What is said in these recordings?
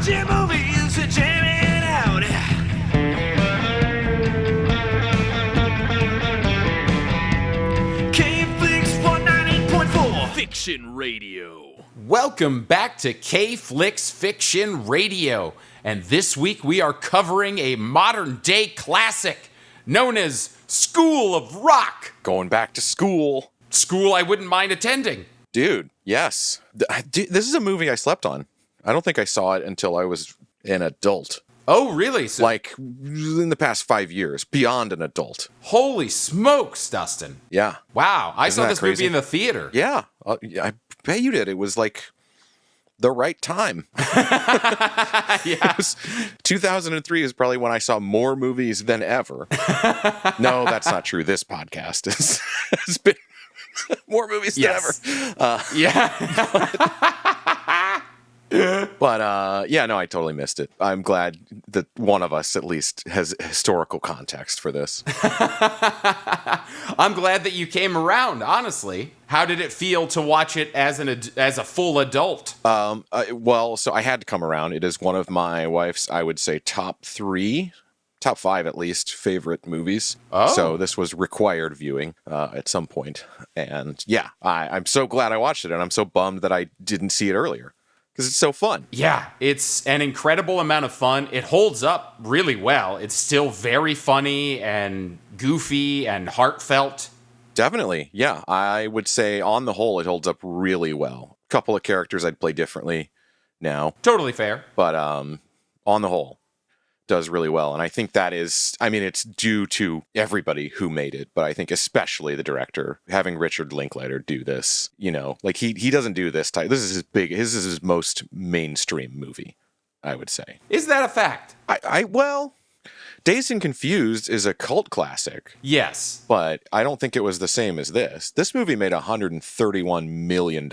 watching movies and jamming out. K-Flix 198.4 Fiction Radio. Welcome back to K-Flix Fiction Radio. And this week we are covering a modern-day classic known as School of Rock. Going back to school. School I wouldn't mind attending. Dude, yes. This is a movie I slept on. I don't think I saw it until I was an adult. Oh, really? So, Like, in the past 5 years, beyond an adult. holy smokes, Dustin. Yeah. Wow, I saw that this movie crazy? in the theater. Yeah. I bet you did. It was like the right time. Yeah. 2003 is probably when I saw more movies than ever. No, that's not true. This podcast has been more movies Yes. than ever. Yeah. But yeah, no, I totally missed it. I'm glad that one of us at least has historical context for this. I'm glad that you came around, honestly. How did it feel to watch it as a full adult? Well, so I had to come around. It is one of my wife's, I would say, top 5 at least, favorite movies. Oh. So this was required viewing at some point. And yeah, I'm so glad I watched it, and I'm so bummed that I didn't see it earlier. Because it's so fun. Yeah, it's an incredible amount of fun. It holds up really well. It's still very funny and goofy and heartfelt. Definitely, yeah. I would say on the whole, it holds up really well. A couple of characters I'd play differently now. Totally fair. But on the whole, does really well. And I think that is, I mean, it's due to everybody who made it, but I think especially the director, having Richard Linklater do this, you know, like he doesn't do this type. This is his most mainstream movie, I would say. Is that a fact? Well, Dazed and Confused is a cult classic, Yes. but I don't think it was the same as this. This movie made $131 million.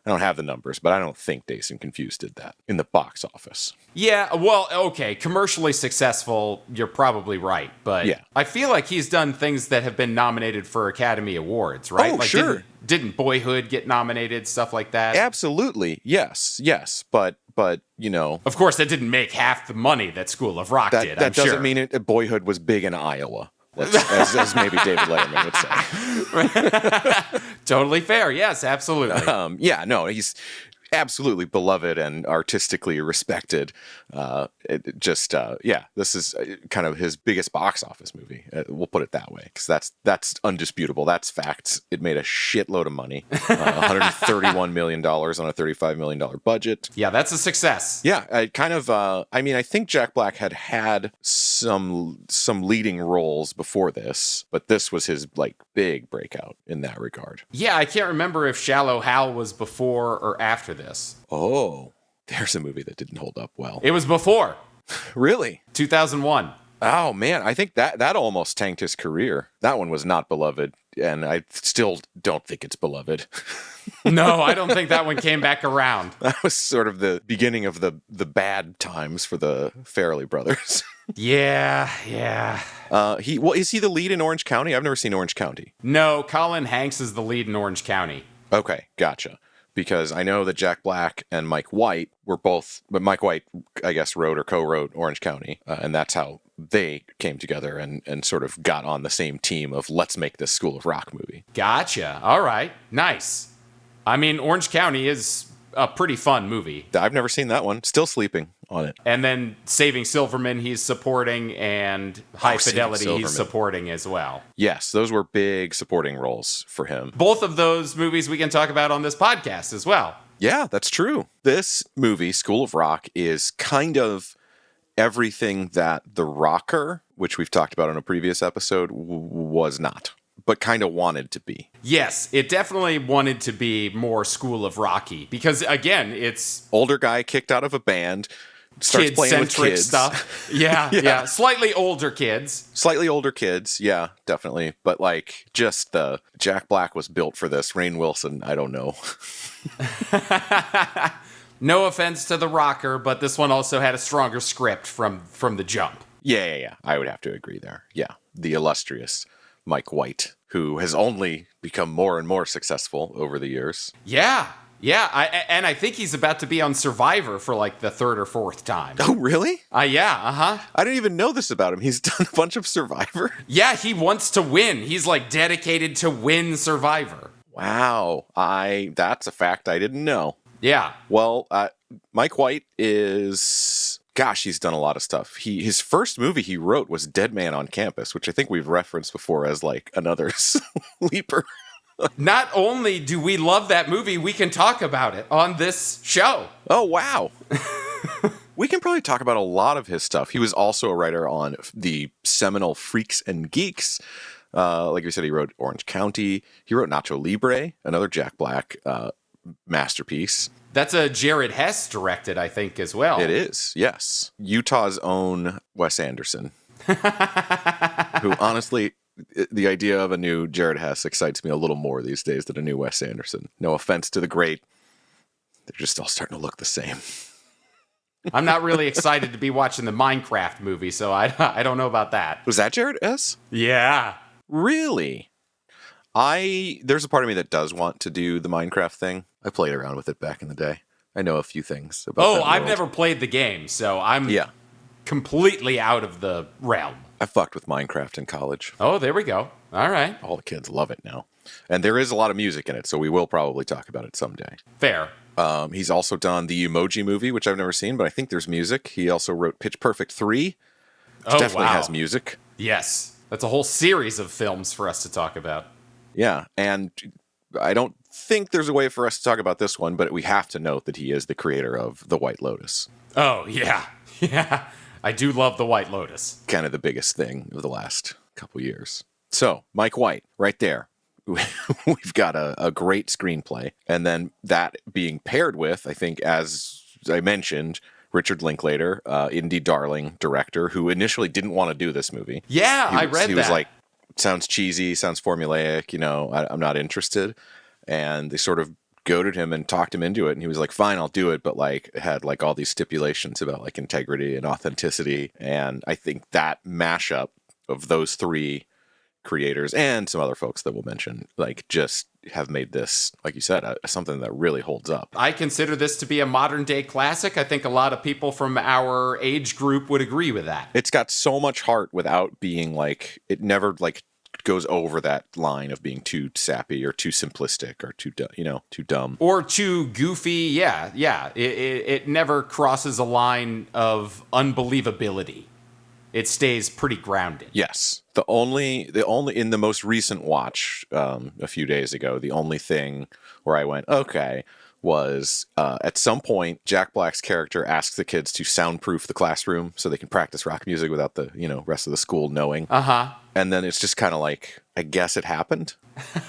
I don't have the numbers, but I don't think Dazed and Confused did that in the box office. Yeah, well, okay, commercially successful, you're probably right, but Yeah. I feel like he's done things that have been nominated for Academy Awards, right? Oh, like, sure. Didn't Boyhood get nominated, stuff like that? Absolutely, yes, but you know, Of course, that didn't make half the money that School of Rock did, that I'm doesn't sure. mean Boyhood was big in Iowa, as maybe David Letterman would say. Totally fair, yes, absolutely. Yeah, no, he's absolutely beloved and artistically respected. Yeah, this is kind of his biggest box office movie. We'll put it that way, because that's undisputable. That's facts. It made a shitload of money, $131 million on a $35 million budget. Yeah, that's a success. Yeah, I think Jack Black had some leading roles before this, but this was his like big breakout in that regard. Yeah, I can't remember if Shallow Hal was before or after this. Oh, there's a movie that didn't hold up well. It was before, Really? 2001. Oh man, I think that almost tanked his career. That one was not beloved, and I still don't think it's beloved. No, I don't think that one came back around. That was sort of the beginning of the bad times for the Farrelly brothers. Yeah. Is he the lead in Orange County? I've never seen Orange County. No, Colin Hanks is the lead in Orange County. Okay, gotcha. Because I know that Jack Black and Mike White were both, but Mike White, I guess, wrote or co-wrote Orange County, and that's how they came together and sort of got on the same team of let's make this School of Rock movie. Gotcha. All right. Nice. I mean, Orange County is a pretty fun movie. I've never seen that one. Still sleeping on it. And then Saving Silverman, he's supporting, and High Saving Fidelity, Silverman. he's supporting as well. Yes, those were big supporting roles for him. Both of those movies we can talk about on this podcast as well. Yeah, that's true. This movie, School of Rock, is kind of everything that The Rocker, which we've talked about in a previous episode, was not, but kind of wanted to be. Yes, it definitely wanted to be more School of Rocky because, again, it's Older guy kicked out of a band, starts playing with kid-centric kids. stuff. Yeah. Slightly older kids. Slightly older kids, yeah, definitely. But like, just the Jack Black was built for this. Rainn Wilson, I don't know. No offense to The Rocker, but this one also had a stronger script from the jump. Yeah. I would have to agree there. Yeah, the illustrious Mike White, who has only become more and more successful over the years. Yeah. Yeah, and I think he's about to be on Survivor for like the third or fourth time. Oh, really? Yeah, uh-huh. I didn't even know this about him. He's done a bunch of Survivor. Yeah, he wants to win. He's like dedicated to win Survivor. Wow. That's a fact I didn't know. Yeah. Well, Mike White is... Gosh, he's done a lot of stuff. His first movie he wrote was Dead Man on Campus, which I think we've referenced before as like another sleeper. Not only do we love that movie, we can talk about it on this show. Oh, wow. We can probably talk about a lot of his stuff. He was also a writer on the seminal Freaks and Geeks. Like we said, he wrote Orange County. He wrote Nacho Libre, another Jack Black masterpiece. That's a Jared Hess directed, I think, as well. It is, yes. Utah's own Wes Anderson. Who, honestly, the idea of a new Jared Hess excites me a little more these days than a new Wes Anderson. No offense to the great. They're just all starting to look the same. I'm not really excited to be watching the Minecraft movie, so I don't know about that. Was that Jared Hess? Yeah. Really? There's a part of me that does want to do the Minecraft thing. I played around with it back in the day. I know a few things about that I've world. never played the game, so I'm completely out of the realm. I fucked with Minecraft in college. Oh, there we go. All right. All the kids love it now. And there is a lot of music in it, so we will probably talk about it someday. Fair. He's also done the Emoji Movie, which I've never seen, but I think there's music. He also wrote Pitch Perfect 3, which definitely has music. Yes. That's a whole series of films for us to talk about. Yeah, and I don't think there's a way for us to talk about this one, but we have to note that he is the creator of The White Lotus. Oh, yeah. Yeah. I do love The White Lotus. Kind of the biggest thing of the last couple years. So, Mike White, right there. We've got a great screenplay. And then that being paired with, I think, as I mentioned, Richard Linklater, indie darling director, who initially didn't want to do this movie. Yeah, I read that. He was like, sounds cheesy, sounds formulaic, I'm not interested. And they sort of goaded him and talked him into it. And he was like, fine, I'll do it. But like, it had like all these stipulations about like integrity and authenticity. And I think that mashup of those three creators and some other folks that we'll mention, like, just have made this, like you said, something that really holds up. I consider this to be a modern day classic. I think a lot of people from our age group would agree with that. It's got so much heart without being like, it never like goes over that line of being too sappy or too simplistic or too dumb or too goofy. Yeah. It never crosses a line of unbelievability. It stays pretty grounded. Yes. The only in the most recent watch a few days ago, the only thing where I went, okay, was at some point, Jack Black's character asks the kids to soundproof the classroom so they can practice rock music without the, rest of the school knowing. Uh-huh. And then it's just kind of like, I guess it happened.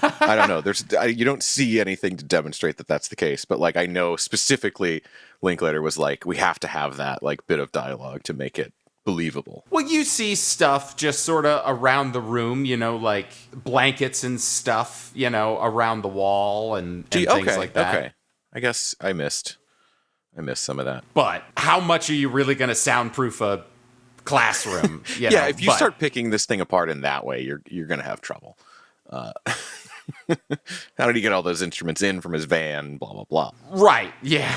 I don't know. You don't see anything to demonstrate that that's the case. But like, I know specifically Linklater was like, we have to have that like bit of dialogue to make it believable. Well, you see stuff just sort of around the room, like blankets and stuff, around the wall and things like that. Okay. I guess I missed some of that. But how much are you really going to soundproof a classroom? If you start picking this thing apart in that way, you're going to have trouble. How did he get all those instruments in from his van? Blah, blah, blah. Right. Yeah.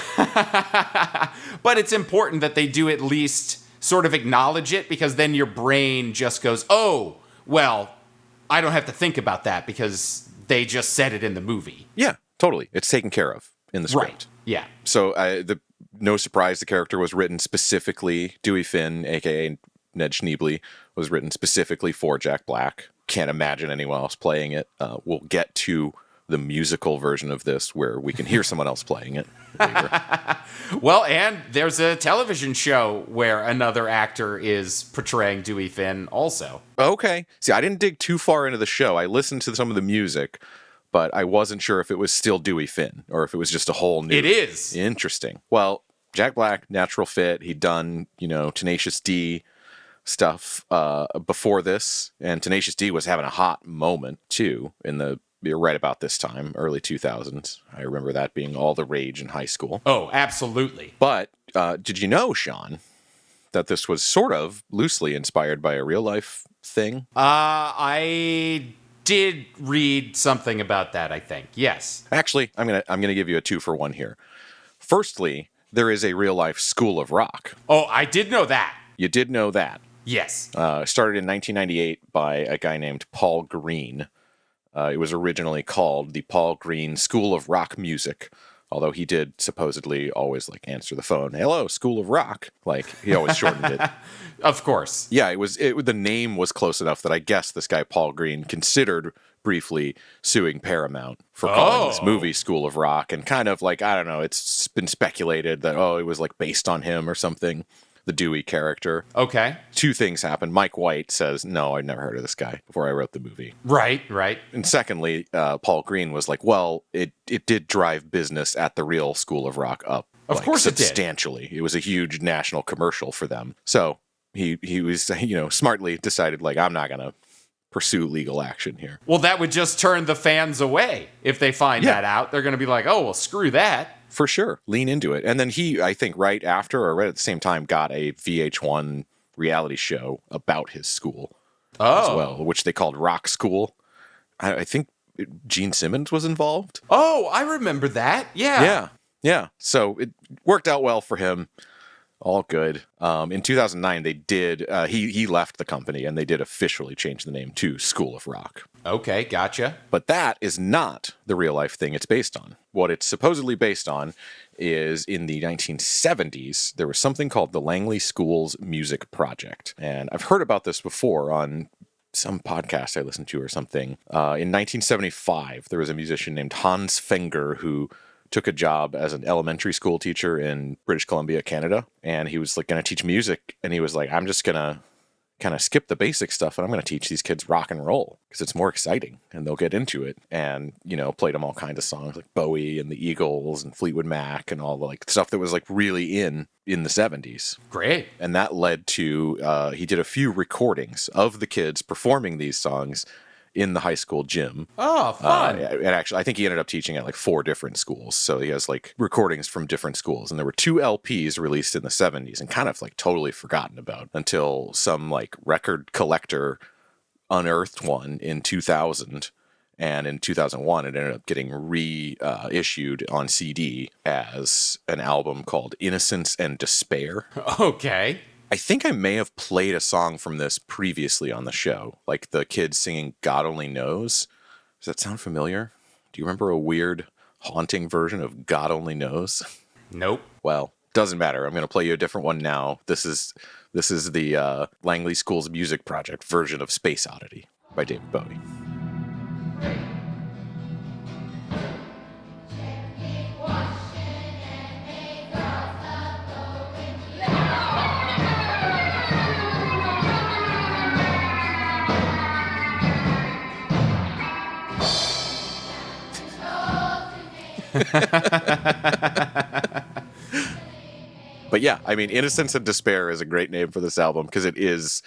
But it's important that they do at least sort of acknowledge it, because then your brain just goes, oh, well, I don't have to think about that because they just said it in the movie. Yeah, totally. It's taken care of in the script. Right. Yeah. So no surprise, the character was written specifically, Dewey Finn, a.k.a. Ned Schneebly, was written specifically for Jack Black. Can't imagine anyone else playing it. We'll get to the musical version of this where we can hear someone else playing it later. Well, and there's a television show where another actor is portraying Dewey Finn also. Okay. See, I didn't dig too far into the show. I listened to some of the music, but I wasn't sure if it was still Dewey Finn or if it was just a whole new... It is. Interesting. Well, Jack Black, natural fit. He'd done, Tenacious D stuff before this, and Tenacious D was having a hot moment, too, right about this time, early 2000s. I remember that being all the rage in high school. Oh, absolutely. But did you know, Shawn, that this was sort of loosely inspired by a real life thing? I did read something about that, I think. Yes. Actually, I'm gonna give you a 2-for-1 here. Firstly, there is a real-life School of Rock. Oh, I did know that. You did know that. Yes. Started in 1998 by a guy named Paul Green. It was originally called the Paul Green School of Rock Music, although he did supposedly always like answer the phone. Hello, School of Rock. Like he always shortened it. Of course. Yeah, the name was close enough that I guess this guy Paul Green considered briefly suing Paramount for calling this movie School of Rock, and kind of like, I don't know, it's been speculated that it was like based on him or something. The Dewey character. Okay. 2 things happen. Mike White says, no, I'd never heard of this guy before I wrote the movie. Right. And secondly, Paul Green was like, well, it did drive business at the real School of Rock up. Of course it did. Substantially. It was a huge national commercial for them. So he was, smartly decided, like, I'm not going to pursue legal action here. Well, that would just turn the fans away. If they find that out, they're going to be like, oh, well, screw that. For sure. Lean into it. And then he, I think right after or right at the same time, got a VH1 reality show about his school as well, which they called Rock School. I think Gene Simmons was involved. Oh, I remember that. Yeah. Yeah. So it worked out well for him. All good. In 2009, they did, he left the company and they did officially change the name to School of Rock. Okay, gotcha. But that is not the real life thing it's based on. What it's supposedly based on is in the 1970s, there was something called the Langley Schools Music Project. And I've heard about this before on some podcast I listened to or something. In 1975, there was a musician named Hans Fenger who took a job as an elementary school teacher in British Columbia, Canada. And he was like going to teach music. And he was like, I'm just going to kind of skip the basic stuff and I'm going to teach these kids rock and roll because it's more exciting and they'll get into it. And, played them all kinds of songs like Bowie and the Eagles and Fleetwood Mac and all the like stuff that was like really in the 70s. Great. And that led to, he did a few recordings of the kids performing these songs in the high school gym. Oh, fun. And actually, I think he ended up teaching at like 4 different schools. So he has like recordings from different schools. And there were 2 LPs released in the 70s and kind of like totally forgotten about until some like record collector unearthed one in 2000. And in 2001, it ended up getting reissued on CD as an album called Innocence and Despair. Okay. I think I may have played a song from this previously on the show, like the kids singing God Only Knows. Does that sound familiar? Do you remember a weird, haunting version of God Only Knows? Nope. Well, doesn't matter. I'm going to play you a different one now. This is the Langley Schools Music Project version of Space Oddity by David Bowie. But yeah, I mean, Innocence and Despair is a great name for this album because it is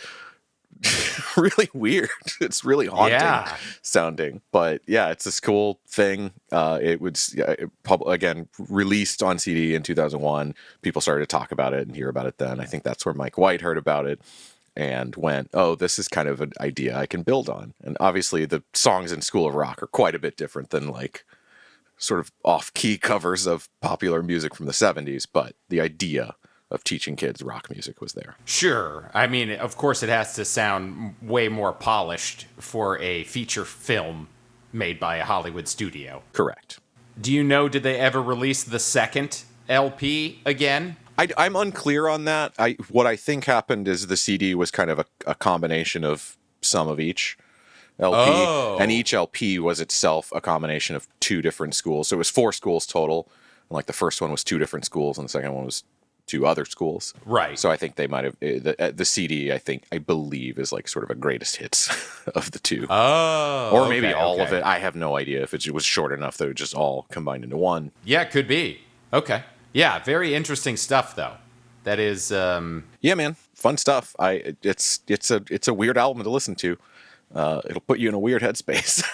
really weird. It's really haunting sounding. But yeah, it's this cool thing. It was, again, released on CD in 2001. People started to talk about it and hear about it then. I think that's where Mike White heard about it and went, oh, this is kind of an idea I can build on. And obviously the songs in School of Rock are quite a bit different than like sort of off-key covers of popular music from the 70s, but the idea of teaching kids rock music was there. Sure. I mean, of course it has to sound way more polished for a feature film made by a Hollywood studio. Correct. Do you know, did they ever release the second LP again? I'm unclear on that. What I think happened is the CD was kind of a combination of some of each LP, and each LP was itself a combination of 2 different schools. So it was 4 schools total, and like the first one was 2 different schools, and the second one was 2 other schools. Right. So I think they might have the CD. I believe is like sort of a greatest hits of the 2. Oh, or maybe all of it. I have no idea if it was short enough that it just all combined into one. Yeah, it could be. Okay. Yeah, very interesting stuff though. That is. Yeah, man, fun stuff. It's a weird album to listen to. It'll put you in a weird headspace.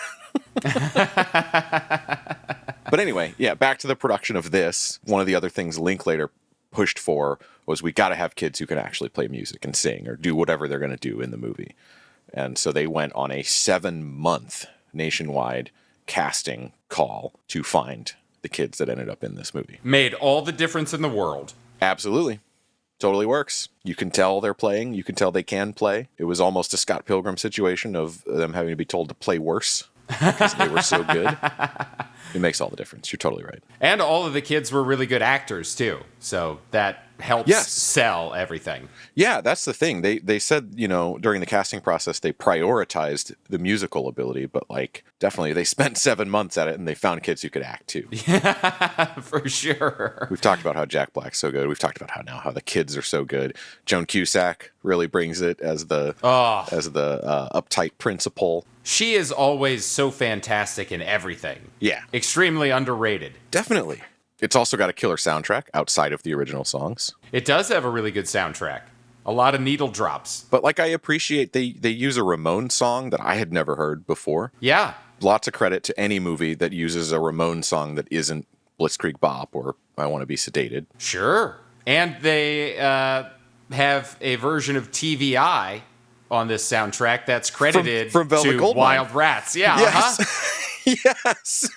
But anyway, yeah, back to the production of this. One of the other things Linklater pushed for was we got to have kids who can actually play music and sing or do whatever they're going to do in the movie. And so they went on a 7-month nationwide casting call to find the kids that ended up in this movie. Made all the difference in the world. Absolutely. Totally works. You can tell they're playing. You can tell they can play. It was almost a Scott Pilgrim situation of them having to be told to play worse because they were so good. It makes all the difference. You're totally right. And all of the kids were really good actors, too. So that helps sell everything. Yeah, that's the thing. They said, you know, during the casting process, they prioritized the musical ability, but like definitely they spent 7 months at it and they found kids who could act too. Yeah, for sure. We've talked about how Jack Black's so good. We've talked about how the kids are so good. Joan Cusack really brings it as the uptight principal. She is always so fantastic in everything. Yeah. Extremely underrated. Definitely. It's also got a killer soundtrack outside of the original songs. It does have a really good soundtrack. A lot of needle drops. But like I appreciate they use a Ramones song that I had never heard before. Yeah. Lots of credit to any movie that uses a Ramones song that isn't Blitzkrieg Bop or I Want to Be Sedated. Sure. And they have a version of TVI on this soundtrack that's credited from Velvet to Goldmine. Wild Rats. Yeah. Yes. Uh-huh. Yes.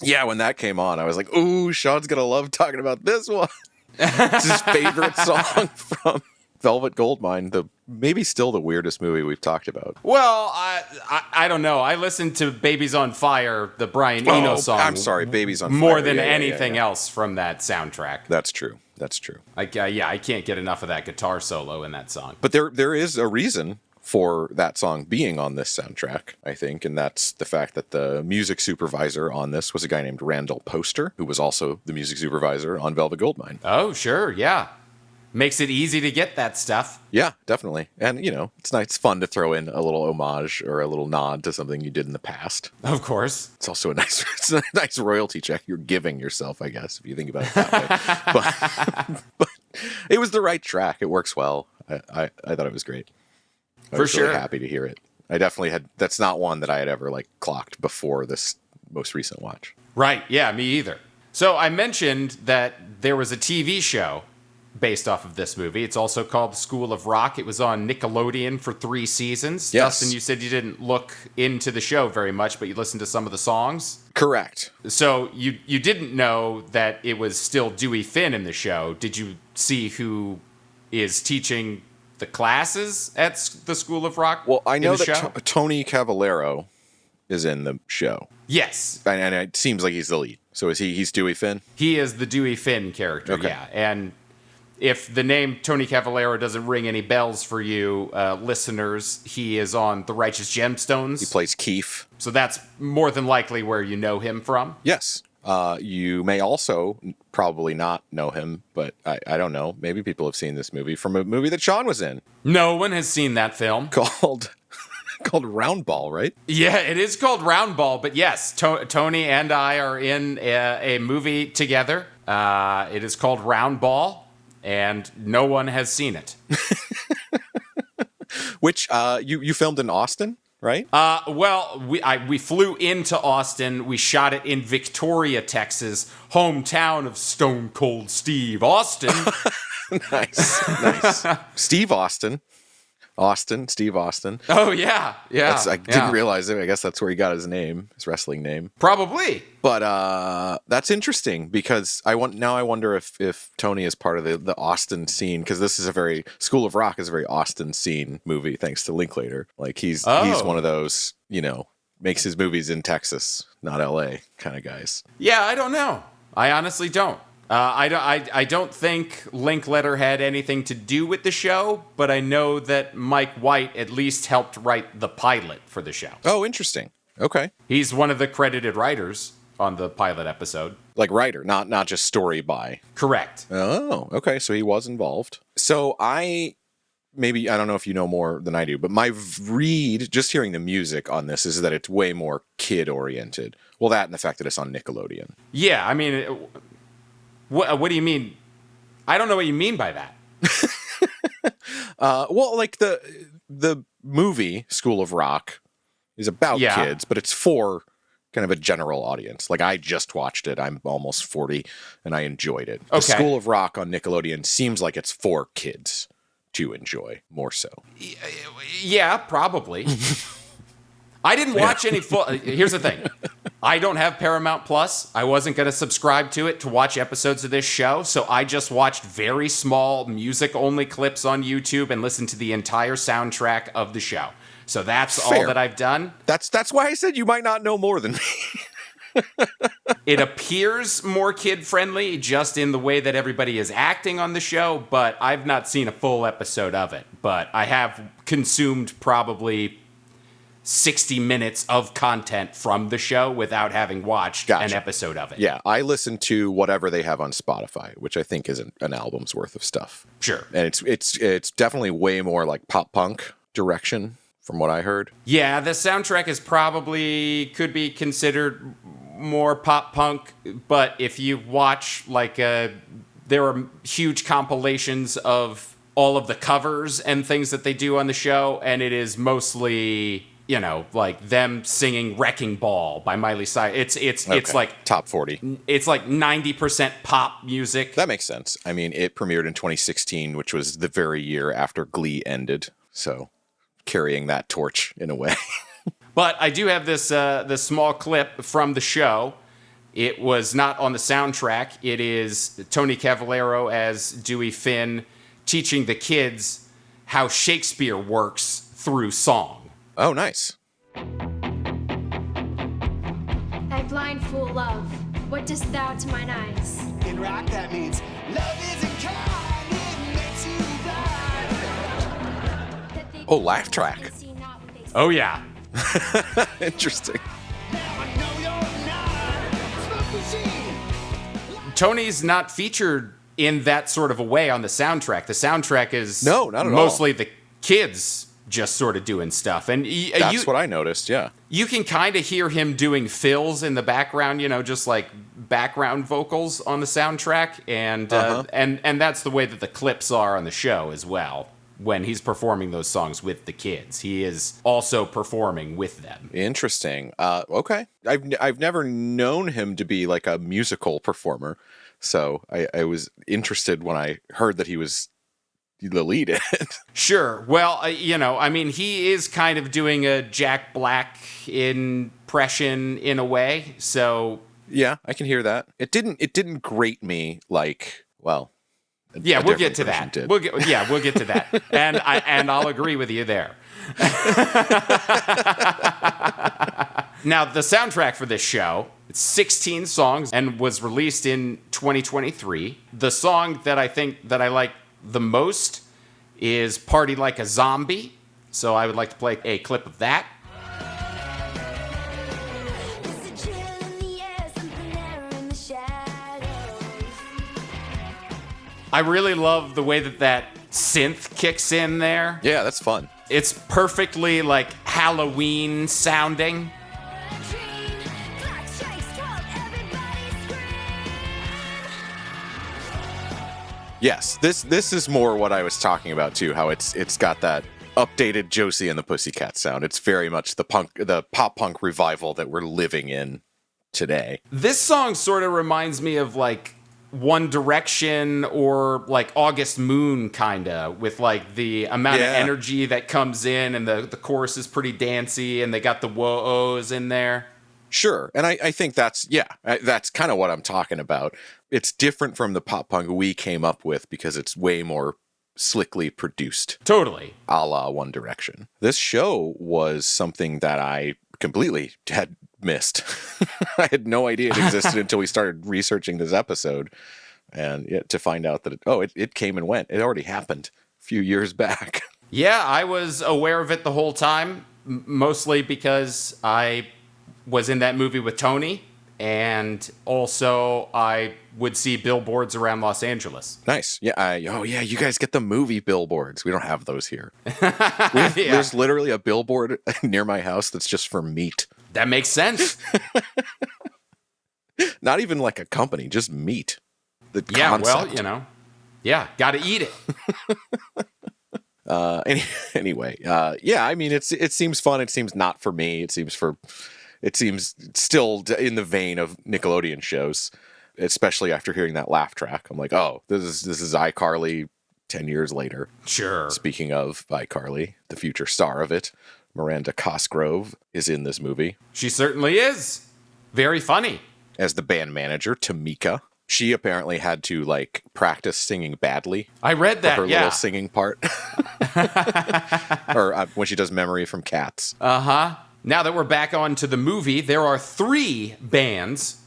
Yeah, when that came on, I was like, ooh, Sean's going to love talking about this one. It's his favorite song from Velvet Goldmine, maybe still the weirdest movie we've talked about. Well, I don't know. I listened to Babies on Fire, the Brian Eno song. I'm sorry, Babies on Fire. More than anything else from that soundtrack. That's true. That's true. I can't get enough of that guitar solo in that song. But there is a reason for that song being on this soundtrack, I think, and that's the fact that the music supervisor on this was a guy named Randall Poster, who was also the music supervisor on Velvet Goldmine. Oh, sure, yeah. Makes it easy to get that stuff. Yeah, definitely. And, you know, it's nice, it's fun to throw in a little homage or a little nod to something you did in the past. Of course. It's also it's a nice royalty check you're giving yourself, I guess, if you think about it that way. But it was the right track. It works well. I thought it was great. I was really happy to hear it. I definitely had. That's not one that I had ever clocked before this most recent watch. Right. Yeah, me either. So I mentioned that there was a TV show based off of this movie. It's also called School of Rock. It was on Nickelodeon for 3 seasons. Yes. Dustin, you said you didn't look into the show very much, but you listened to some of the songs. Correct. So you didn't know that it was still Dewey Finn in the show. Did you see who is teaching the classes at the School of Rock? Well, I know that Tony Cavallero is in the show. Yes. And it seems like he's the lead. So he's Dewey Finn? He is the Dewey Finn character, okay. Yeah. And if the name Tony Cavallero doesn't ring any bells for you, listeners, he is on The Righteous Gemstones. He plays Keith. So that's more than likely where you know him from. Yes. You may also probably not know him, but I don't know. Maybe people have seen this movie from a movie that Shawn was in. No one has seen that film. Called Roundball, right? Yeah, it is called Roundball, but yes, Tony and I are in a movie together. It is called Roundball, and no one has seen it. Which you filmed in Austin? Right? Well, we flew into Austin. We shot it in Victoria, Texas, hometown of Stone Cold Steve Austin. Nice. Steve Austin. Steve Austin. Oh, yeah. I didn't realize it. I guess that's where he got his name, his wrestling name. Probably. But that's interesting because I wonder if Tony is part of the Austin scene, because this is School of Rock is a very Austin scene movie, thanks to Linklater. He's one of those, makes his movies in Texas, not LA kind of guys. Yeah, I don't know. I honestly don't. I don't think Linklater had anything to do with the show, but I know that Mike White at least helped write the pilot for the show. Oh, interesting. Okay. He's one of the credited writers on the pilot episode. Like writer, not just story by. Correct. Oh, okay. So he was involved. So I don't know if you know more than I do, but my read, just hearing the music on this, is that it's way more kid-oriented. Well, that and the fact that it's on Nickelodeon. Yeah, I mean... What do you mean? I don't know what you mean by that. Well, the movie School of Rock is about kids, but it's for kind of a general audience. I just watched it. I'm almost 40, and I enjoyed it. The School of Rock on Nickelodeon seems like it's for kids to enjoy more so. Yeah, probably. I didn't watch any full. Here's the thing. I don't have Paramount Plus. I wasn't going to subscribe to it to watch episodes of this show, so I just watched very small music-only clips on YouTube and listened to the entire soundtrack of the show. So that's Fair. all that I've done. That's why I said you might not know more than me. It appears more kid-friendly just in the way that everybody is acting on the show, but I've not seen a full episode of it. But I have consumed probably 60 minutes of content from the show without having watched an episode of it. Yeah, I listen to whatever they have on Spotify, which I think is an album's worth of stuff. Sure. And it's definitely way more like pop punk direction from what I heard. Yeah, the soundtrack is probably could be considered more pop punk, but if you watch there are huge compilations of all of the covers and things that they do on the show, and it is mostly, like them singing Wrecking Ball by Miley Cyrus. It's like top 40. It's like 90% pop music. That makes sense. I mean, it premiered in 2016, which was the very year after Glee ended. So carrying that torch in a way. But I do have this small clip from the show. It was not on the soundtrack. It is Tony Cavallero as Dewey Finn teaching the kids how Shakespeare works through song. Oh, nice. Thy blind fool love, what dost thou to mine eyes? In rock, that means love isn't kind, it makes you blind. That they Oh, laugh track. can see not what they see. Oh, yeah. Interesting. Now I know you're not smoke machine. Tony's not featured in that sort of a way on the soundtrack. The soundtrack is No, not at all. mostly the kids just sort of doing stuff. And That's what I noticed, yeah. you can kind of hear him doing fills in the background, just like background vocals on the soundtrack. And and that's the way that the clips are on the show as well. When he's performing those songs with the kids, he is also performing with them. Interesting. Okay. I've never known him to be like a musical performer. So I was interested when I heard that he was the lead in it. Sure. Well, he is kind of doing a Jack Black impression in a way. So Yeah, I can hear that. It didn't grate me like, well, yeah, a we'll get to different that. version did. We'll get to that. And I'll agree with you there. Now, the soundtrack for this show, it's 16 songs and was released in 2023. The song that I think that I like the most is Party Like a Zombie. So I would like to play a clip of that. There's a chill in the air, something there in the shadows. I really love the way that synth kicks in there. Yeah, that's fun. It's perfectly like Halloween sounding. Clock strikes 12, everybody scream. Yes, this is more what I was talking about too. How it's got that updated Josie and the Pussycat sound. It's very much the pop punk revival that we're living in today. This song sort of reminds me of like One Direction or like August Moon, kinda, with like the amount of energy that comes in, and the chorus is pretty dancey, and they got the whoa-ohs in there. Sure, and I think that's kind of what I'm talking about. It's different from the pop punk we came up with because it's way more slickly produced. Totally. A la One Direction. This show was something that I completely had missed. I had no idea it existed until we started researching this episode, and to find out that it came and went. It already happened a few years back. Yeah, I was aware of it the whole time, mostly because I was in that movie with Tony, and also I would see billboards around Los Angeles. Nice. Yeah. You guys get the movie billboards. We don't have those here. There's literally a billboard near my house that's just for meat. That makes sense. Not even like a company, just meat. The Yeah, concept. well, got to eat it. Anyway, I mean, it seems fun. It seems not for me. It seems still in the vein of Nickelodeon shows, especially after hearing that laugh track. I'm like, oh, this is iCarly 10 years later. Sure. Speaking of iCarly, the future star of it, Miranda Cosgrove, is in this movie She certainly is. Very funny. as the band manager, Tamika. She apparently had to, like, practice singing badly I read for that, her yeah. little singing part. Or when she does Memory from Cats. Now that we're back on to the movie, there are 3 bands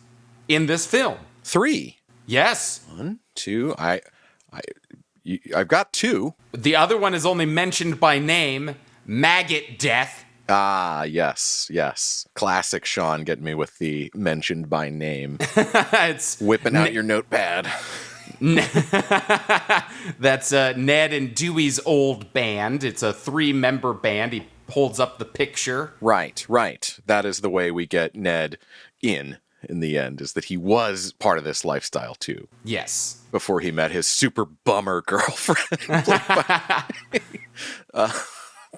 in this film. 3. Yes. 1, 2. I've got 2. The other one is only mentioned by name, Maggot Death. Ah, yes. Classic Shawn getting me with the mentioned by name. It's Whipping out your notepad. That's Ned and Dewey's old band. It's a 3-member band. He holds up the picture. Right. That is the way we get Ned in the end, is that he was part of this lifestyle too. Yes. Before he met his super bummer girlfriend,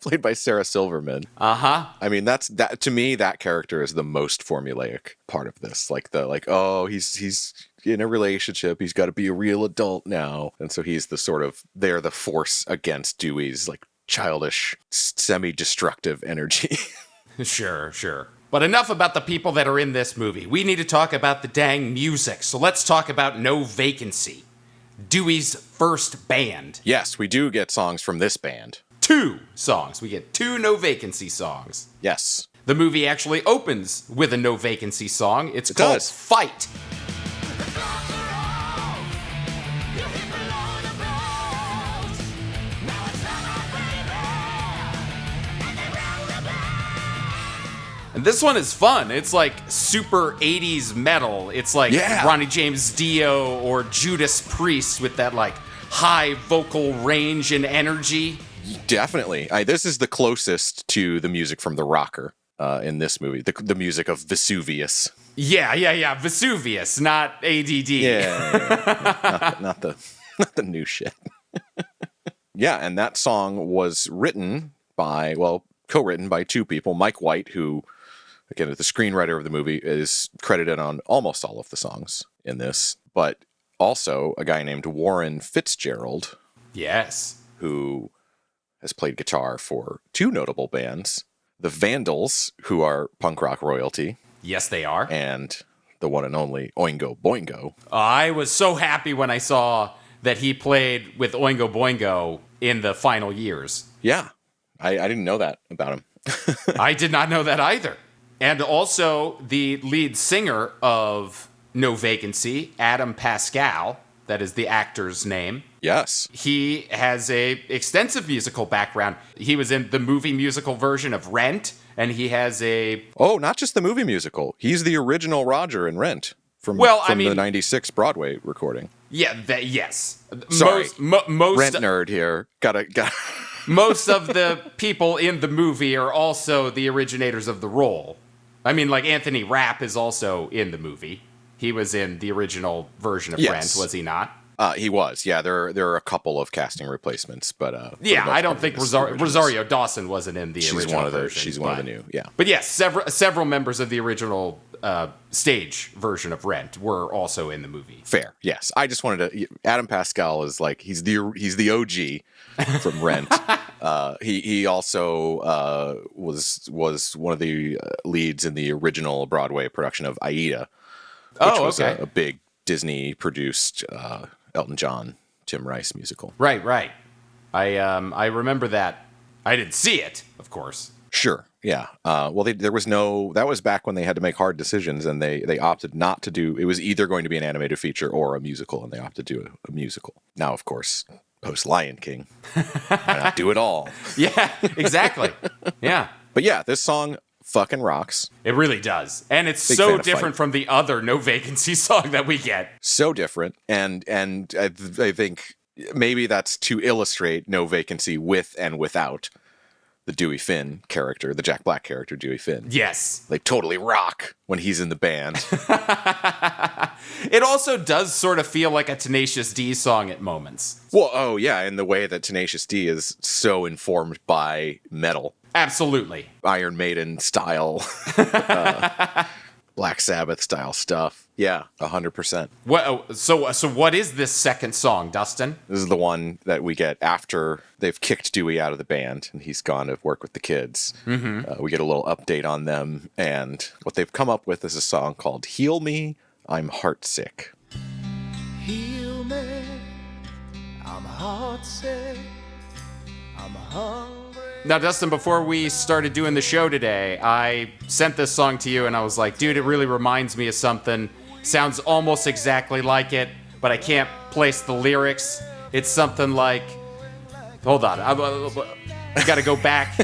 played by Sarah Silverman. I mean, that to me, that character is the most formulaic part of this. He's in a relationship. He's got to be a real adult now, and so he's they're the force against Dewey's like childish, semi-destructive energy. Sure. But enough about the people that are in this movie. We need to talk about the dang music. So let's talk about No Vacancy, Dewey's first band. Yes, we do get songs from this band. 2 songs. We get 2 No Vacancy songs. Yes. The movie actually opens with a No Vacancy song. It's It called does. Fight. And this one is fun. It's like super 80s metal. It's like Yeah. Ronnie James Dio or Judas Priest with that like high vocal range and energy. Definitely. This is the closest to the music from The Rocker in this movie. The music of Vesuvius. Yeah. Vesuvius, not ADD. Yeah. not the new shit. Yeah, and that song was co-written by 2 people. Mike White, who, again, the screenwriter of the movie, is credited on almost all of the songs in this, but also a guy named Warren Fitzgerald, Yes. who has played guitar for 2 notable bands, the Vandals, who are punk rock royalty, Yes, they are. and the one and only Oingo Boingo. I was so happy when I saw that he played with Oingo Boingo in the final years. Yeah, I didn't know that about him. I did not know that either. And also the lead singer of No Vacancy, Adam Pascal, that is the actor's name. Yes. He has a extensive musical background. He was in the movie musical version of Rent, and he has a... Oh, not just the movie musical. He's the original Roger in Rent from the 96 Broadway recording. Yeah, yes. Sorry. Most Rent nerd here. Got most of the people in the movie are also the originators of the role. I mean, like Anthony Rapp is also in the movie. He was in the original version of Yes. Rent, was he not? He was. Yeah, there are a couple of casting replacements, but Yeah, I don't think Rosario Dawson wasn't in the original version. She's one of the new. Yeah. But yes, several members of the original stage version of Rent were also in the movie. Fair. Yes. I just wanted to. Adam Pascal is like he's the OG from Rent. He also was one of the leads in the original Broadway production of Aida, which was a big Disney produced Elton John, Tim Rice musical. Right. I remember that. I didn't see it, of course. Sure. Yeah. There was no. That was back when they had to make hard decisions, and they opted not to do. It was either going to be an animated feature or a musical, and they opted to do a musical. Now, of course, post Lion King, why not do it all? Yeah, exactly. Yeah. But yeah, this song fucking rocks. It really does. And it's Big so fan of different Fight. from the other No Vacancy song that we get. So different, and I think maybe that's to illustrate No Vacancy with and without the Dewey Finn character, the Jack Black character, Dewey Finn. Yes. They totally rock when he's in the band. It also does sort of feel like a Tenacious D song at moments. Well, oh yeah, in the way that Tenacious D is so informed by metal. Absolutely. Iron Maiden style Black Sabbath style stuff. Yeah, 100%. So what is this second song, Dustin? This is the one that we get after they've kicked Dewey out of the band and he's gone to work with the kids. Mm-hmm. We get a little update on them, and what they've come up with is a song called Heal Me, I'm Heartsick. Heal me, I'm heartsick, I'm hungry. Now, Dustin, before we started doing the show today, I sent this song to you and I was like, dude, it really reminds me of something. Sounds almost exactly like it, but I can't place the lyrics. It's something like, hold on, I got to go back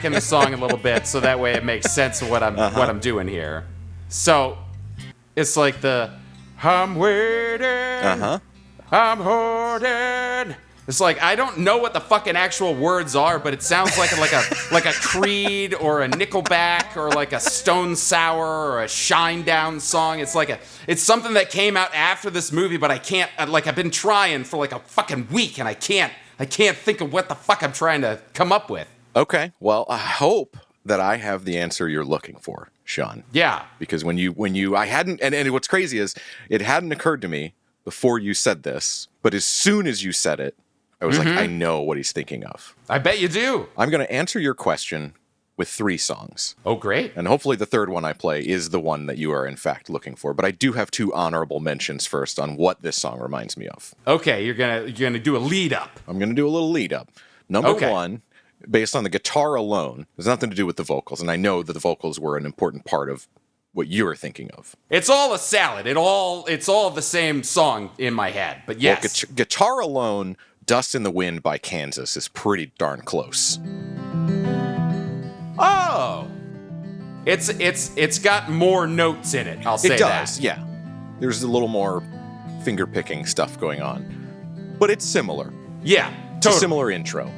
in the song a little bit so that way it makes sense of what I'm doing here. So it's like I'm waiting, I'm holding. It's like, I don't know what the fucking actual words are, but it sounds like a Creed or a Nickelback or like a Stone Sour or a Shinedown song. It's something that came out after this movie, but I can't, I've been trying for like a fucking week and I can't think of what the fuck I'm trying to come up with. Okay, well, I hope that I have the answer you're looking for, Shawn. Yeah. Because I hadn't, and what's crazy is it hadn't occurred to me before you said this, but as soon as you said it, I was like, I know what he's thinking of. I bet you do. I'm going to answer your question with 3 songs. Oh, great. And hopefully the third one I play is the one that you are in fact looking for. But I do have 2 honorable mentions first on what this song reminds me of. Okay, you're gonna do a lead up. I'm going to do a little lead up. Number 1, based on the guitar alone, there's nothing to do with the vocals. And I know that the vocals were an important part of what you were thinking of. It's all a salad. It's all the same song in my head. But yes. Well, guitar alone, Dust in the Wind by Kansas is pretty darn close. Oh. It's got more notes in it, I'll say that. It does, yeah. There's a little more finger-picking stuff going on. But it's similar. Yeah, It's a totally. similar intro.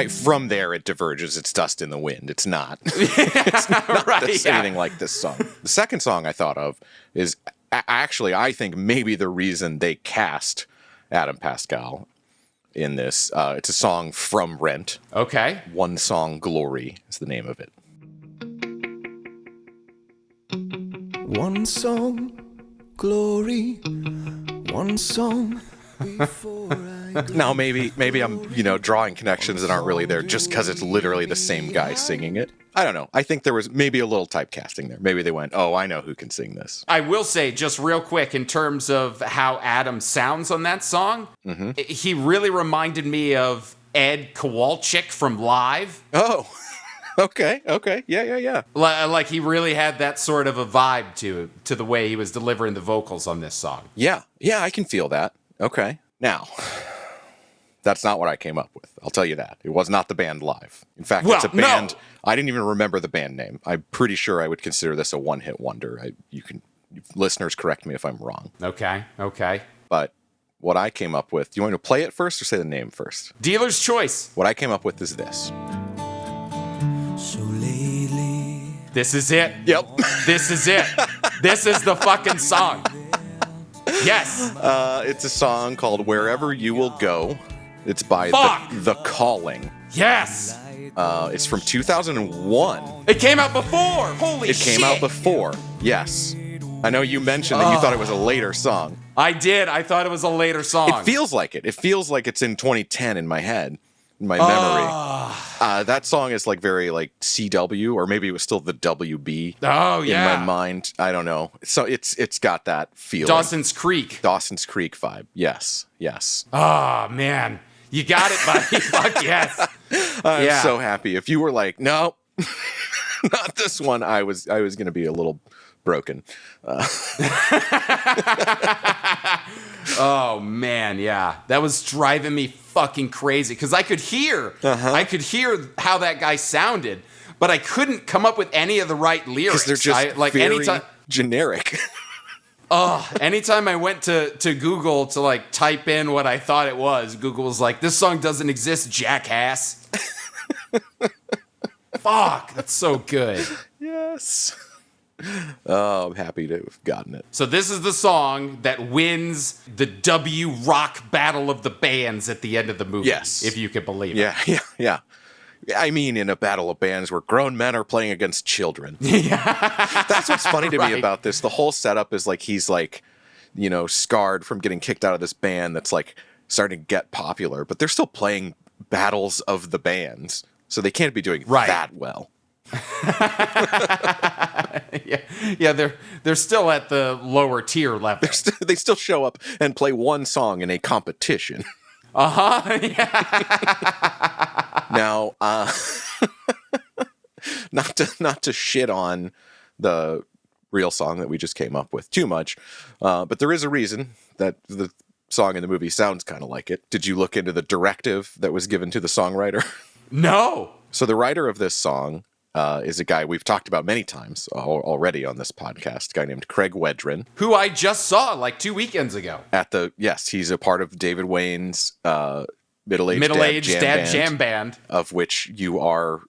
From there, it diverges. It's Dust in the Wind. It's not. It's not Right, anything like this song. The second song I thought of is actually, I think, maybe the reason they cast Adam Pascal in this. It's a song from Rent. Okay. One Song Glory is the name of it. One song, glory. One song before I go. Now, maybe I'm, drawing connections that aren't really there just because it's literally the same guy singing it. I don't know. I think there was maybe a little typecasting there. Maybe they went, oh, I know who can sing this. I will say, just real quick, in terms of how Adam sounds on that song, he really reminded me of Ed Kowalczyk from Live. Oh, okay. Yeah. Like he really had that sort of a vibe to the way he was delivering the vocals on this song. Yeah, I can feel that. Okay. Now, that's not what I came up with. I'll tell you that. It was not the band Live. In fact, it's a band. No. I didn't even remember the band name. I'm pretty sure I would consider this a one-hit wonder. Listeners, correct me if I'm wrong. Okay. But what I came up with, do you want me to play it first or say the name first? Dealer's choice. What I came up with is this. So lately, This is it. Yep. This is it. This is the fucking song. Yes. It's a song called Wherever You Will Go. It's by Fuck. the Calling. Yes. It's from 2001. It came out before. Holy It shit. came out before. Yes. I know you mentioned that you thought it was a later song. I did. I thought it was a later song. It feels like it. It feels like it's in 2010 in my head, in my memory. That song is like very like CW, or maybe it was still the WB. Oh, yeah. In my mind, I don't know. So it's got that feeling. Dawson's Creek. Dawson's Creek vibe. Yes. Oh, man. You got it, buddy. Fuck yes. I'm so happy. If you were like, no, not this one, I was going to be a little broken. Oh man, yeah, that was driving me fucking crazy because I could hear how that guy sounded, but I couldn't come up with any of the right lyrics. Because they're just very anytime, generic. anytime I went to Google to like type in what I thought it was, Google was like, "This song doesn't exist, jackass." Fuck, that's so good. Yes. Oh, I'm happy to have gotten it. So this is the song that wins the W Rock Battle of the Bands at the end of the movie. Yes. If you could believe it. Yeah. I mean, in a battle of bands where grown men are playing against children. That's what's funny to me Right. about this. The whole setup is like he's like, you know, scarred from getting kicked out of this band that's like starting to get popular, but they're still playing battles of the bands, so they can't be doing that well. Yeah, they're still at the lower tier level. They still show up and play one song in a competition. Now, not to shit on the real song that we just came up with too much, but there is a reason that the song in the movie sounds kind of like it. Did you look into the directive that was given to the songwriter? No. So the writer of this song is a guy we've talked about many times already on this podcast, a guy named Craig Wedren. Who I just saw like 2 weekends ago. He's a part of David Wayne's middle-aged dad jam band, of which you are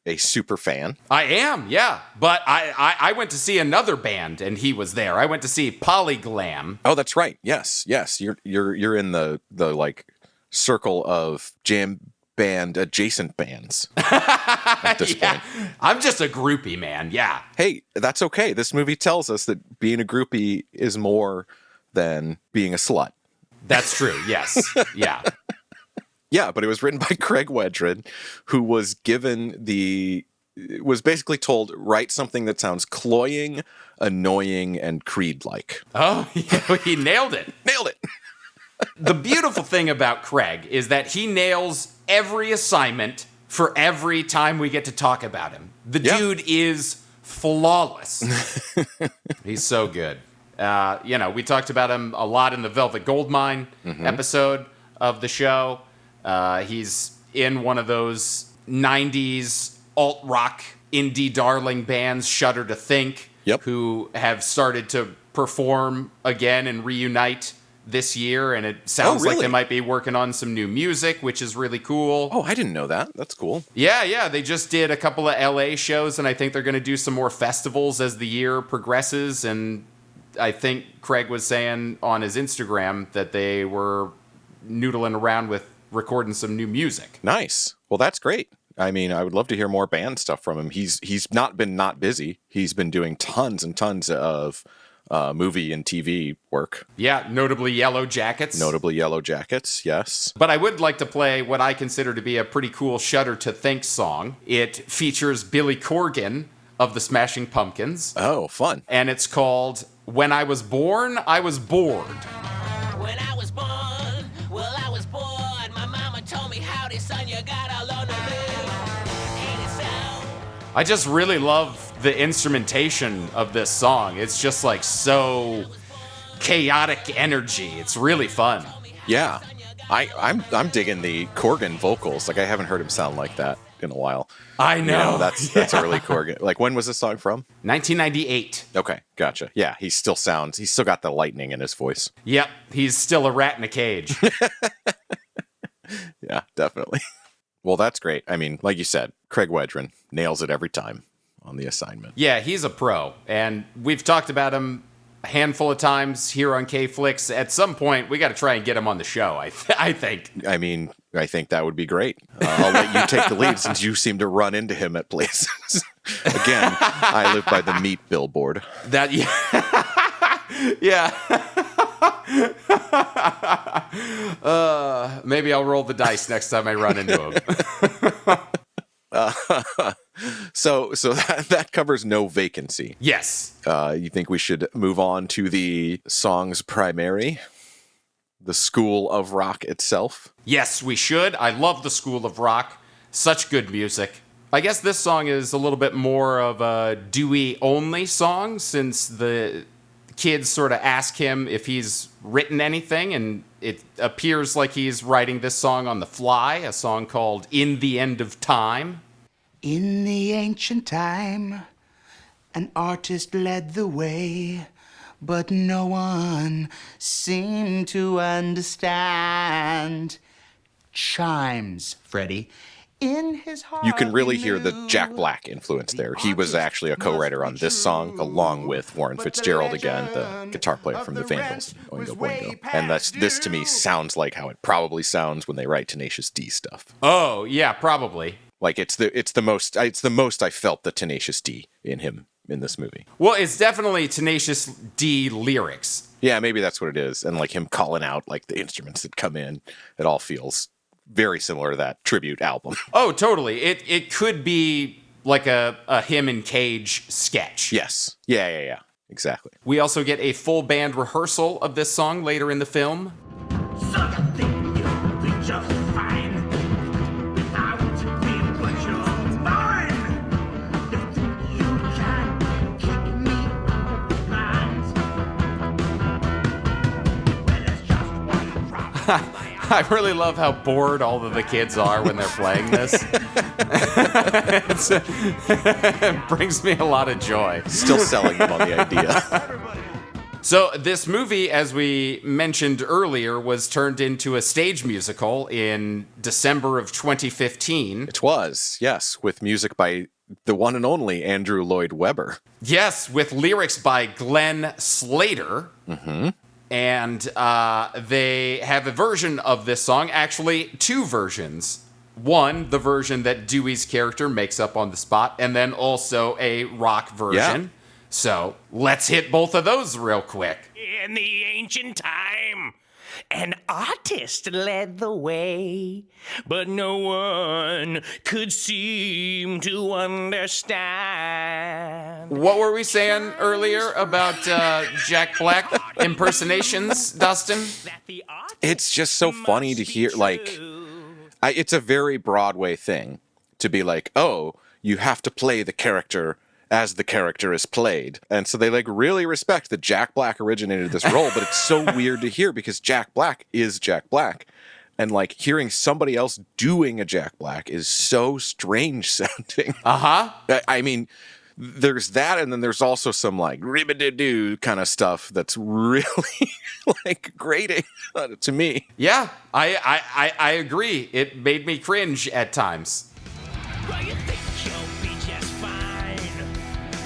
a super fan. I am, yeah. But I went to see another band and he was there. I went to see Polyglam. Oh, that's right. Yes. You're in the like circle of jam band adjacent bands at this point. I'm just a groupie, man. Yeah. Hey, that's okay. This movie tells us that being a groupie is more than being a slut. That's true. Yes. Yeah. Yeah, but it was written by Craig Wedren, who was basically told, write something that sounds cloying, annoying, and Creed-like. Oh, he nailed it. Nailed it. The beautiful thing about Craig is that he nails every assignment for every time we get to talk about him. The dude is flawless. He's so good. We talked about him a lot in the Velvet Goldmine episode of the show. He's in one of those 90s alt-rock indie darling bands, Shudder to Think, who have started to perform again and reunite this year, and it sounds like they might be working on some new music, which is really cool. Oh, I didn't know that. That's cool. Yeah, they just did a couple of LA shows, and I think they're going to do some more festivals as the year progresses, and I think Craig was saying on his Instagram that they were noodling around with recording some new music. Nice. Well, that's great. I mean, I would love to hear more band stuff from him. He's not been not busy. He's been doing tons and tons of movie and TV work. Yeah, notably Yellow Jackets. Yes. But I would like to play what I consider to be a pretty cool Shudder to Think song. It features Billy Corgan of the Smashing Pumpkins. Oh, fun. And it's called When I Was Born, I Was Bored. When I was born, well, I was bored. My mama told me, howdy, son, you gotta learn to live. Ain't it so? I just really love the instrumentation of this song. It's just like so chaotic energy. It's really fun. Yeah. I'm digging the Corgan vocals. Like, I haven't heard him sound like that in a while. I know. That's early Corgan. Like, when was this song from? 1998. Okay, gotcha. Yeah, he's still got the lightning in his voice. Yep, he's still a rat in a cage. Yeah, definitely. Well, that's great. I mean, like you said, Craig Wedren nails it every time on the assignment. Yeah, he's a pro, and we've talked about him a handful of times here on K-Flix. At some point, we got to try and get him on the show, I think. I mean, I think that would be great. I'll let you take the lead since you seem to run into him at places. Again, I live by the meat billboard. That, yeah. Maybe I'll roll the dice next time I run into him. So that covers No Vacancy. Yes. You think we should move on to the song's primary, the School of Rock itself? Yes, we should. I love the School of Rock. Such good music. I guess this song is a little bit more of a Dewey-only song, since the kids sort of ask him if he's written anything, and it appears like he's writing this song on the fly, a song called In the End of Time. In the ancient time, an artist led the way, but no one seemed to understand. Chimes, Freddie. In his heart, You can really hear the Jack Black influence there. He was actually a co-writer on this song, along with Warren Fitzgerald again, the guitar player from the Vandals, Oingo Boingo. And this to me sounds like how it probably sounds when they write Tenacious D stuff. Oh, yeah, probably. Like it's the most I felt the Tenacious D in him in this movie. Well, it's definitely Tenacious D lyrics. Yeah, maybe that's what it is. And like him calling out like the instruments that come in, it all feels very similar to that tribute album. Oh, totally. It could be like a him and Cage sketch. Yes. Yeah. Exactly. We also get a full band rehearsal of this song later in the film. So you think you'll be just fine without me, but you're mine. You think you can kick me out of lines? Well, it's just one problem. I really love how bored all of the kids are when they're playing this. It brings me a lot of joy. Still selling them on the idea. So this movie, as we mentioned earlier, was turned into a stage musical in December of 2015. It was, yes, with music by the one and only Andrew Lloyd Webber. Yes, with lyrics by Glenn Slater. Mm-hmm. And they have a version of this song, actually two versions. One, the version that Dewey's character makes up on the spot, and then also a rock version. Yeah. So let's hit both of those real quick. In the ancient time, an artist led the way, but no one could seem to understand. What were we saying earlier about Jack Black impersonations, Dustin? That the artist It's just so funny to must be hear, like, true. it's a very Broadway thing to be like, oh, you have to play the character as the character is played. And so they like really respect that Jack Black originated this role, but it's so weird to hear because Jack Black is Jack Black. And like hearing somebody else doing a Jack Black is so strange sounding. Uh-huh. I mean, there's that, and then there's also some like ribbidi-doo kind of stuff that's really like grating to me. Yeah, I agree. It made me cringe at times. Well, you think you'll be just fine